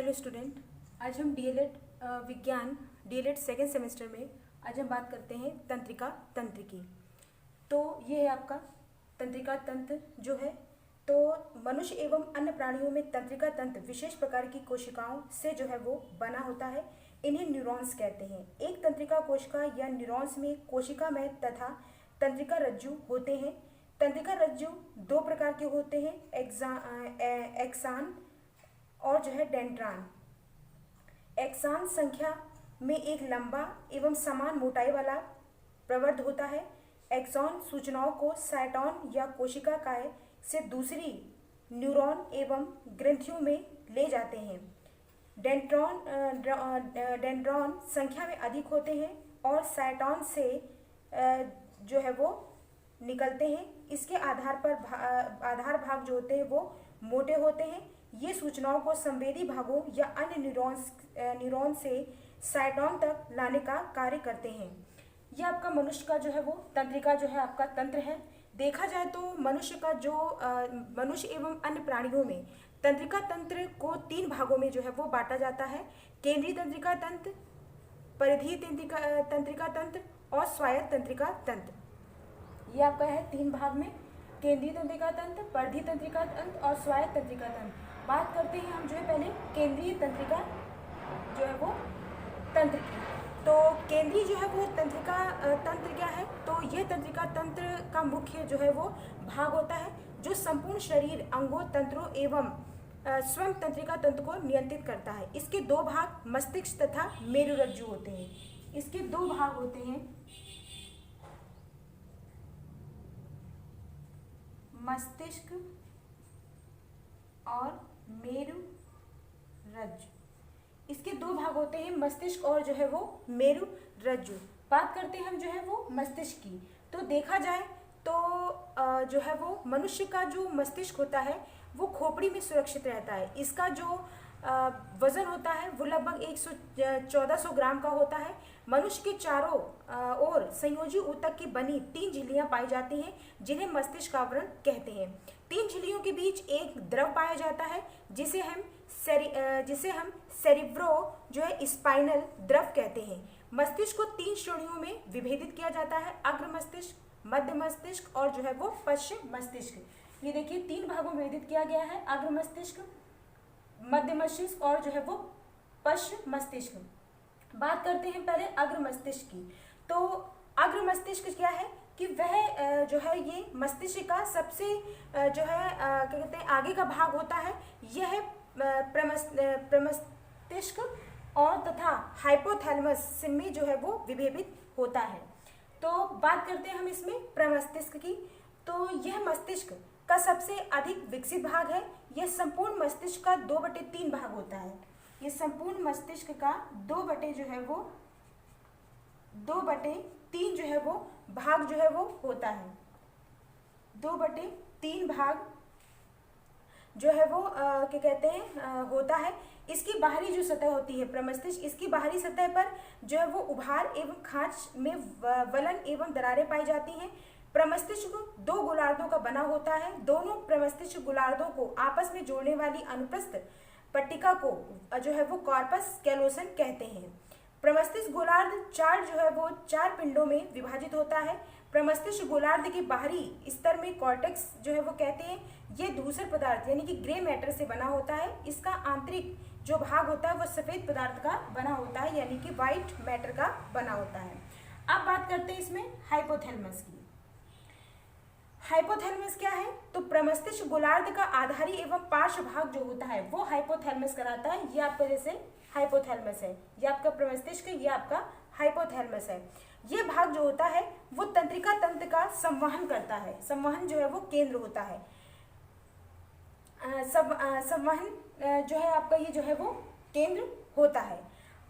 Hello student, आज हम DElEd विज्ञान डीएलएड सेकेंड सेमेस्टर में आज हम बात करते हैं तंत्रिका तंत्र की। तो ये है आपका तंत्रिका तंत्र जो है, तो मनुष्य एवं अन्य प्राणियों में तंत्रिका तंत्र विशेष प्रकार की कोशिकाओं से जो है वो बना होता है। इन्हें न्यूरॉन्स कहते हैं। एक तंत्रिका कोशिका या न्यूरॉन्स में कोशिका में तथा तंत्रिका रज्जु होते हैं। तंत्रिका रज्जु दो प्रकार के होते हैं, एक्सान और जो है डेंड्रान। एक्सान संख्या में एक लंबा एवं समान मोटाई वाला प्रवर्ध होता है। एक्सॉन सूचनाओं को साइटॉन या कोशिका काय से दूसरी न्यूरॉन एवं ग्रंथियों में ले जाते हैं। डेंड्रॉन संख्या में अधिक होते हैं और साइटॉन से जो है वो निकलते हैं। इसके आधार भाग जो होते हैं वो मोटे होते हैं। ये सूचनाओं को संवेदी भागों या अन्य न्यूरॉन से साइटॉन तक लाने का कार्य करते हैं। यह आपका मनुष्य का जो है वो तंत्रिका जो है आपका तंत्र है। देखा जाए तो मनुष्य का जो मनुष्य एवं अन्य प्राणियों में तंत्रिका तंत्र को तीन भागों में जो है वो बांटा जाता है: केंद्रीय तंत्रिका तंत्र, परिधीय तंत्रिका तंत्र और स्वायत्त तंत्रिका तंत्र। यह आपका है तीन भाग में: केंद्रीय तंत्रिका तंत्र, परिधीय तंत्रिका तंत्र और स्वायत्त तंत्रिका तंत्र। बात करते हैं हम जो है पहले केंद्रीय तंत्रिका जो है वो तंत्र की। तो केंद्रीय जो है वो तंत्रिका तंत्र क्या है? तो यह तंत्रिका तंत्र का मुख्य जो है वो भाग होता है जो संपूर्ण शरीर, अंगों, तंत्रों एवं स्वयं तंत्रिका तंत्र को नियंत्रित करता है। इसके दो भाग मस्तिष्क तथा मेरुरज्जु होते हैं। इसके दो भाग होते हैं, मस्तिष्क और मेरुरज्जु। इसके दो भाग होते हैं, मस्तिष्क और जो है वो मेरुरज्जु। बात करते हैं हम जो है वो मस्तिष्क की। तो देखा जाए तो जो है वो मनुष्य का जो मस्तिष्क होता है वो खोपड़ी में सुरक्षित रहता है। इसका जो वजन होता है वो लगभग 1400 ग्राम का होता है। मनुष्य के चारों ओर संयोजी ऊतक की बनी 3 झिल्लियां पाई जाती हैं जिन्हें मस्तिष्क आवरण कहते हैं। 3 झिल्लियों के बीच एक द्रव पाया जाता है जिसे हम सेरिब्रो जो है स्पाइनल द्रव कहते हैं। मस्तिष्क को 3 श्रेणियों में विभेदित किया जाता है: अग्र मस्तिष्क, मध्य मस्तिष्क और जो है वो पश्चिम मस्तिष्क। ये देखिए 3 भागों में विभेदित किया गया है: अग्र मस्तिष्क, मध्य मस्तिष्क और जो है वो पश्चिम मस्तिष्क। बात करते हैं पहले अग्र मस्तिष्क की। तो अग्र मस्तिष्क क्या है कि वह जो है ये मस्तिष्क का सबसे जो है क्या कहते हैं आगे का भाग होता है। यह प्रमस्तिष्क और तथा हाइपोथैलेमस में जो है वो विभेदित होता है। तो बात करते हैं हम इसमें प्रमस्तिष्क की। तो यह मस्तिष्क का सबसे अधिक विकसित भाग है। यह संपूर्ण मस्तिष्क का 2/3 भाग होता है। ये संपूर्ण मस्तिष्क का 2/3 जो है वो भाग जो है वो होता है। 2/3 भाग जो है वो क्या कहते हैं होता है। इसकी बाहरी जो सतह होती है प्रमस्तिष्क, इसकी बाहरी सतह पर जो है वो उभार एवं खांच में वलन एवं दरारें पाई जाती हैं। प्रमस्तिष्क 2 गोलार्धों का बना होता है। दोनों प्रमस्तिष्क गोलार्धों को आपस में जोड़ने वाली अनुप्रस्थ पट्टिका को जो है वो कॉर्पस कैलोसन कहते हैं। प्रमस्तिष्क गोलार्ध 4 जो है वो 4 पिंडों में विभाजित होता है। प्रमस्तिष्क गोलार्ध के बाहरी स्तर में कॉर्टेक्स जो है वो कहते हैं। ये धूसर पदार्थ यानी कि ग्रे मैटर से बना होता है। इसका आंतरिक जो भाग होता है वो सफेद पदार्थ का बना होता है यानी कि व्हाइट मैटर का बना होता है। अब बात करते हैं इसमें हाइपोथैलेमस की। हाइपोथैलेमस क्या है? तो प्रमस्तिष्क गोलार्ध का आधारी एवं पार्श्व भाग जो होता है वो हाइपोथैलेमस कराता है। ये आपका जैसे हाइपोथैलेमस है, ये आपका प्रमस्तिष्क है, ये आपका हाइपोथैलेमस है। ये भाग जो होता है वो तंत्रिका तंत्र का संवहन करता है। संवहन जो है वो केंद्र होता है। संवहन जो है आपका ये जो है वो केंद्र होता है।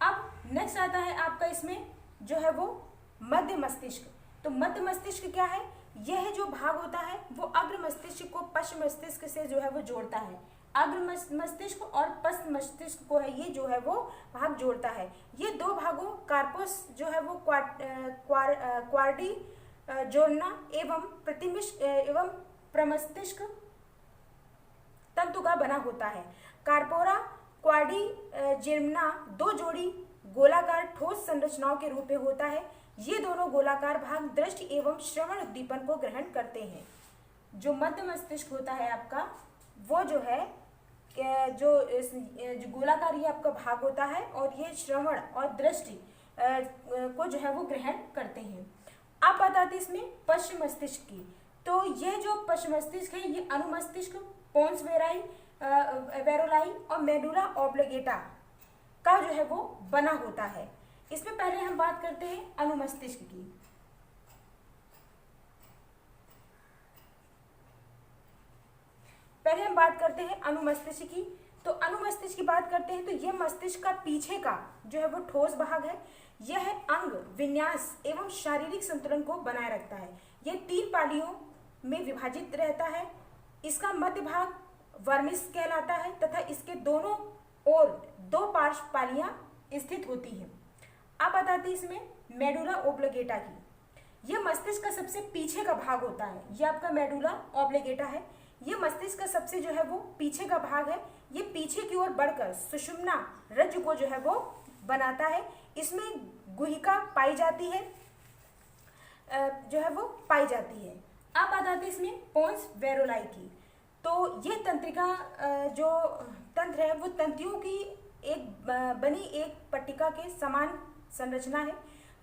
अब नेक्स्ट आता है आपका इसमें जो है वो मध्य मस्तिष्क। तो मध्य मस्तिष्क क्या है? यह जो भाग होता है वो अग्र मस्तिष्क को पश्चिम मस्तिष्क से जो है वो जोड़ता है। अग्र मस्तिष्क और पश्चिम मस्तिष्क को है ये जो है वो भाग जोड़ता है। ये दो भागों कार्पस जो है वो क्वार्डी जोड़ना एवं प्रमस्तिष्क तंतु का बना होता है। कार्पोरा क्वाड्रिजेमिना दो जोड़ी गोलाकार ठोस संरचनाओं के रूप में होता है। ये दोनों गोलाकार भाग दृष्टि एवं श्रवण उद्दीपन को ग्रहण करते हैं। जो मध्य मस्तिष्क होता है आपका, वो जो है जो गोलाकार ये आपका भाग होता है और ये श्रवण और दृष्टि को जो है वो ग्रहण करते हैं। अब बात आती है इसमें पश्च मस्तिष्क की। तो ये जो पश्च मस्तिष्क है ये अनुमस्तिष्क, पोन्स वेरोलाई और मेडुला ऑब्लिगेटा का जो है वो बना होता है। इसमें पहले हम बात करते हैं अनुमस्तिष्क की। पहले हम बात करते हैं अनुमस्तिष्क की। तो अनुमस्तिष्क की बात करते हैं तो यह मस्तिष्क का पीछे का जो है वो ठोस भाग है। यह अंग विन्यास एवं शारीरिक संतुलन को बनाए रखता है। यह 3 पालियों में विभाजित रहता है। इसका मध्य भाग वर्मिस कहलाता है तथा इसके दोनों ओर 2 पार्श्व पालियां स्थित होती हैं। अब बताते हैं इसमें मेडुला ऑब्लिगेटा की। यह मस्तिष्क का सबसे पीछे का भाग होता है। यह आपका मेडुला ऑब्लिगेटा है। ये मस्तिष्क का सबसे जो है वो पीछे का भाग है। ये पीछे की ओर बढ़कर सुषुम्ना रज्जु को जो है वो बनाता है। इसमें गुहिका पाई जाती है, जो है वो पाई जाती है। अब बात आती है इसमें पोन्स वेरोलाई की। तो ये तंत्रिका जो तंत्र है वो तंतुओं की एक बनी एक पट्टिका के समान संरचना है,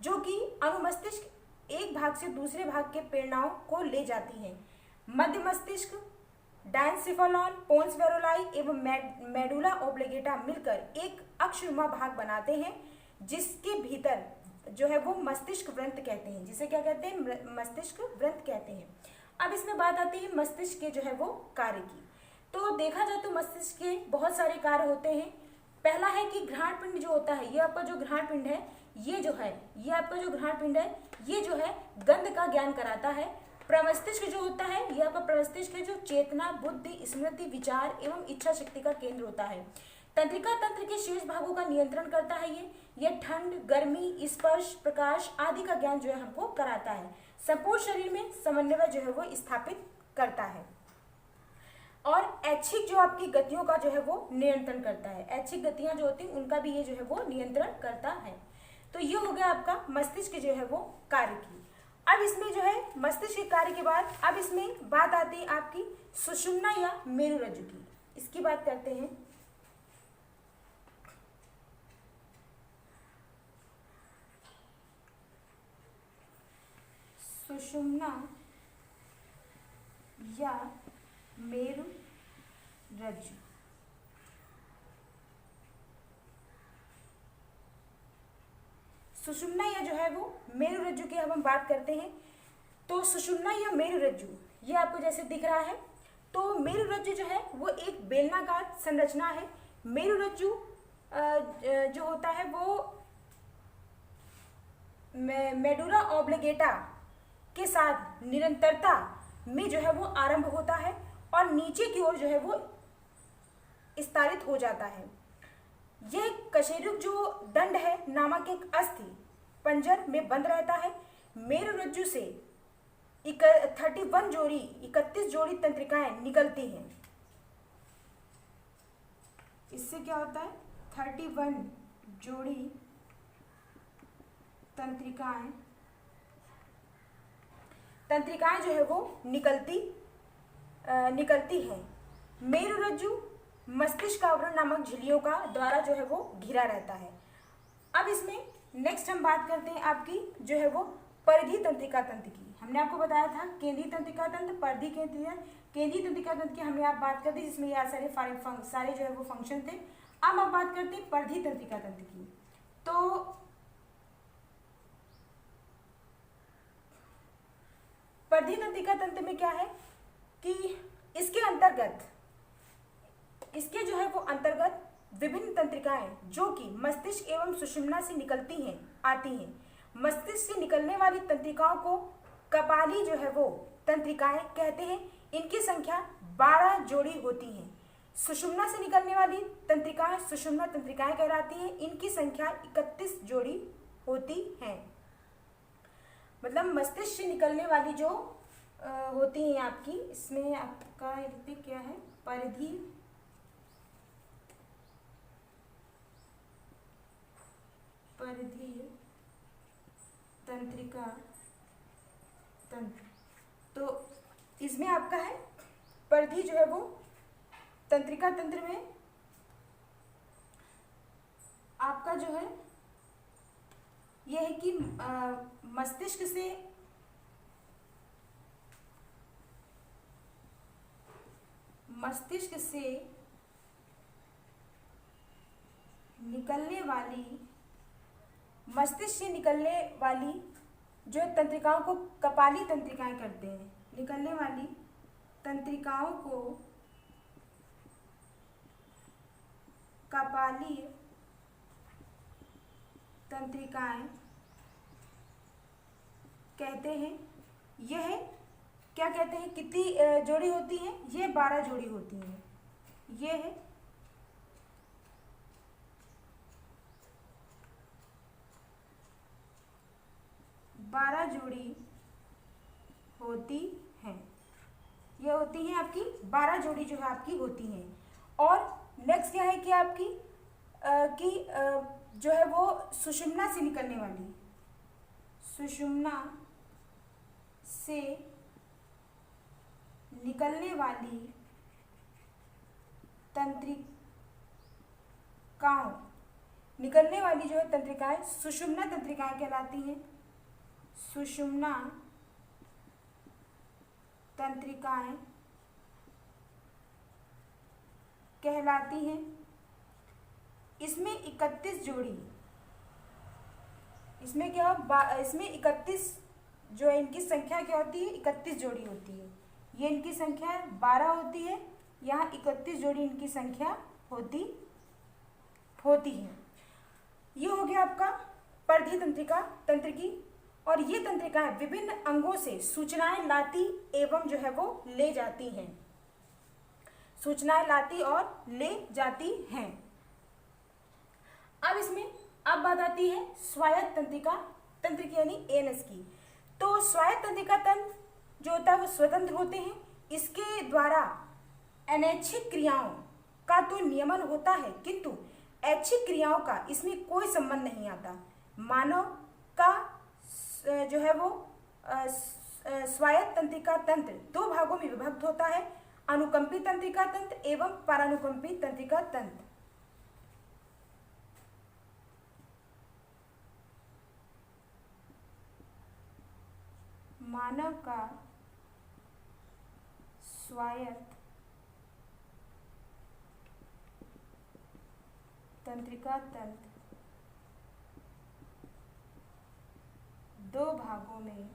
जो कि अनुमस्तिष्क एक भाग से दूसरे भाग के प्रेरणाओं को ले जाती है। मध्य मस्तिष्क, डायनसिफालॉन, पोन्स वेरोलाई एवं मेडुला ऑब्लिगेटा मिलकर एक अक्षनुमा भाग बनाते हैं, जिसके भीतर जो है वो मस्तिष्क वृंत कहते हैं। जिसे क्या कहते हैं? मस्तिष्क वृंत कहते हैं। अब इसमें बात आती है मस्तिष्क के जो है वो कार्य की। तो देखा जाए तो मस्तिष्क के बहुत सारे कार्य होते हैं। पहला है कि घ्राण पिंड जो होता है, ये आपका जो घ्राण पिंड है, ये जो है ये आपका जो घ्राण पिंड है, ये जो है गंध का ज्ञान कराता है। प्रमस्तिष्क जो होता है, ये आपका प्रमस्तिष्क है जो चेतना, बुद्धि, स्मृति, विचार एवं इच्छा शक्ति का केंद्र होता है। तंत्रिका तंत्र के शेष भागों का नियंत्रण करता है। ये ठंड, गर्मी, स्पर्श, प्रकाश आदि का ज्ञान जो है हमको कराता है। संपूर्ण शरीर में समन्वय जो है वो स्थापित करता है और ऐच्छिक जो आपकी गतियों का जो है वो नियंत्रण करता है। ऐच्छिक गतियां जो होती हैं उनका भी ये जो है वो नियंत्रण करता है। तो ये हो गया आपका मस्तिष्क जो है वो कार्य की। अब इसमें जो है मस्तिष्क के कार्य के बाद अब इसमें बात आती है आपकी सुषुम्ना या मेरुरज्जु की। इसकी बात करते हैं। सुषुम्ना या मेरुरज्जु। सुषुम्ना या जो है वो मेरुरज्जु की हम बात करते हैं। तो सुषुम्ना या मेरुरज्जु ये आपको जैसे दिख रहा है। तो मेरुरज्जु जो है वो एक बेलनाकार संरचना है। मेरुरज्जु जो होता है वो मेडुला ऑब्लिगेटा के साथ निरंतरता में जो है वो आरंभ होता है और नीचे की ओर जो है वो विस्तारित हो जाता है। यह कशेरुक जो दंड है नामक एक अस्थि पंजर में बंद रहता है। मेरुरज्जु से 31 जोड़ी तंत्रिकाएं निकलती हैं। इससे क्या होता है? 31 जोड़ी तंत्रिकाएं जो है वो निकलती है। मेरुरज्जु मस्तिष्क आवरण नामक झिल्लियों का द्वारा जो है वो घिरा रहता है। अब इसमें नेक्स्ट हम बात करते हैं आपकी जो है वो परिधि तंत्रिका तंत्र की। हमने आपको बताया था केंद्रीय तंत्रिका तंत्र, परिधि केंद्रीय तंत्रिका तंत्र की हमने आप बात कर दी, जिसमें यह सारे जो है वो फंक्शन थे। अब आप बात करते हैं परिधि तंत्रिका तंत्र की। तो परिधि तंत्रिका तंत्र में क्या है कि इसके जो है वो अंतर्गत विभिन्न तंत्रिकाएं जो कि मस्तिष्क एवं सुषुम्ना से आती हैं। मस्तिष्क से निकलने वाली तंत्रिकाओं को कपाली जो है वो तंत्रिकाएं कहते हैं। इनकी संख्या 12 जोड़ी होती हैं। सुषुम्ना से निकलने वाली तंत्रिकाएं सुषुम्ना तंत्रिकाएं कहलाती हैं। इनकी संख्या 31 जोड़ी होती हैं। मतलब मस्तिष्क से निकलने वाली जो होती हैं आपकी, इसमें आपका क्या है? परिधि तंत्रिका तंत्र। तो इसमें आपका है परिधि जो है वो तंत्रिका तंत्र में आपका जो है यह है कि मस्तिष्क से निकलने वाली जो तंत्रिकाओं को कपाली तंत्रिकाएं करते हैं, निकलने वाली तंत्रिकाओं को कपाली तंत्रिकाएं कहते हैं। यह क्या कहते हैं, कितनी जोड़ी होती हैं? ये 12 जोड़ी होती हैं। ये है 12 जोड़ी होती हैं। ये होती हैं आपकी 12 जोड़ी जो है आपकी होती हैं। और नेक्स्ट क्या है कि आपकी जो है वो सुषुम्ना से निकलने वाली, सुषुम्ना से निकलने वाली तंत्रिकाओं, निकलने वाली जो है तंत्रिकाएं सुषुम्ना तंत्रिकाएं कहलाती हैं। सुषुम्ना तंत्रिकाएं कहलाती हैं। इसमें 31 जोड़ी, इसमें क्या, इसमें 31 जो है इनकी संख्या क्या होती है, 31 जोड़ी होती है। ये इनकी संख्या 12 होती है, यहाँ 31 जोड़ी इनकी संख्या होती है। ये हो गया आपका परिधि तंत्रिका तंत्र की। और ये तंत्रिकाएं विभिन्न अंगों से सूचनाएं लाती एवं जो है वो ले जाती हैं, सूचनाएं लाती और ले जाती हैं। अब इसमें अब बात आती है स्वायत्त तंत्रिका तंत्र की, यानी एएनएस की। तो स्वायत्त तंत्रिका तंत्र जो होता है वो स्वतंत्र होते हैं। इसके द्वारा अनैच्छिक क्रियाओं का तो नियमन होता है, किंतु ऐच्छिक क्रियाओं का इसमें कोई संबंध नहीं आता। मानव का जो है वो स्वायत्त तंत्रिका तंत्र 2 भागों में विभक्त होता है, अनुकंपी तंत्रिका तंत्र एवं परानुकंपी तंत्रिका तंत्र। मानव का स्वायत्त तंत्रिका तंत्र 2 भागों में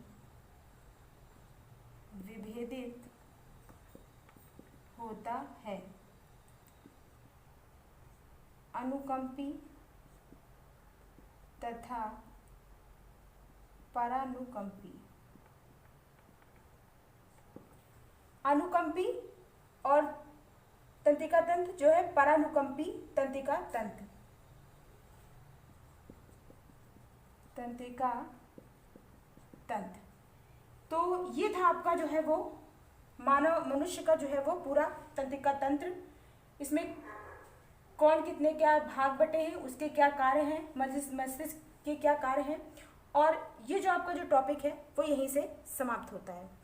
विभेदित होता है, अनुकंपी तथा परानुकंपी। अनुकंपी और तंत्रिका तंत्र जो है परानुकंपी तंत्रिका तंत्र, तंत्रिका तंत्र। तो ये था आपका जो है वो मनुष्य का जो है वो पूरा तंत्रिका तंत्र। इसमें कौन कितने क्या भाग बटे हैं, उसके क्या कार्य हैं, मस्तिष्क के क्या कार्य हैं, और ये जो आपका जो टॉपिक है वो यहीं से समाप्त होता है।